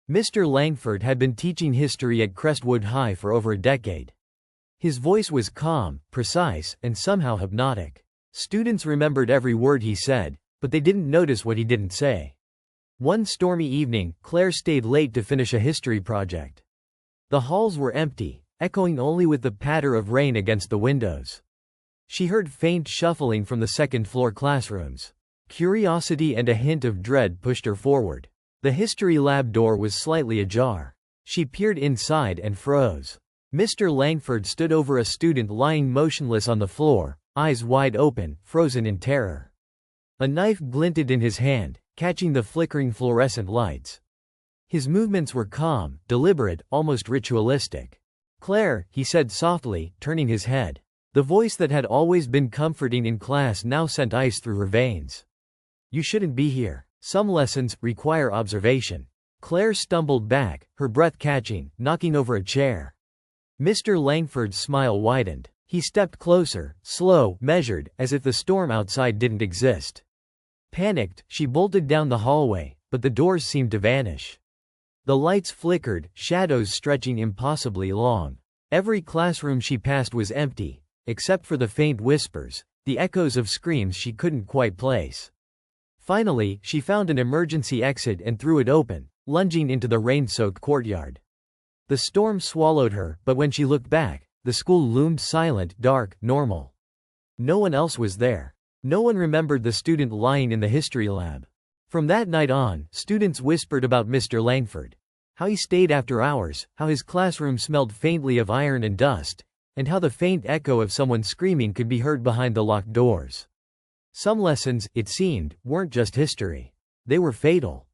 Mr. Langford had been teaching history at Crestwood High for over a decade. His voice was calm, precise, and somehow hypnotic. Students remembered every word he said, but they didn't notice what he didn't say. One stormy evening, Claire stayed late to finish a history project. The halls were empty, echoing only with the patter of rain against the windows. She heard faint shuffling from the second-floor classrooms. Curiosity and a hint of dread pushed her forward. The history lab door was slightly ajar. She peered inside and froze. Mr. Langford stood over a student lying motionless on the floor, eyes wide open, frozen in terror. A knife glinted in his hand, catching the flickering fluorescent lights. His movements were calm, deliberate, almost ritualistic. "Claire," he said softly, turning his head. The voice that had always been comforting in class now sent ice through her veins. "You shouldn't be here. Some lessons require observation." Claire stumbled back, her breath catching, knocking over a chair. Mr. Langford's smile widened. He stepped closer, slow, measured, as if the storm outside didn't exist. Panicked, she bolted down the hallway, but the doors seemed to vanish. The lights flickered, shadows stretching impossibly long. Every classroom she passed was empty, except for the faint whispers, the echoes of screams she couldn't quite place. Finally, she found an emergency exit and threw it open, lunging into the rain-soaked courtyard. The storm swallowed her, but when she looked back, the school loomed silent, dark, normal. No one else was there. No one remembered the student lying in the history lab. From that night on, students whispered about Mr. Langford. How he stayed after hours, how his classroom smelled faintly of iron and dust, and how the faint echo of someone screaming could be heard behind the locked doors. Some lessons, it seemed, weren't just history. They were fatal.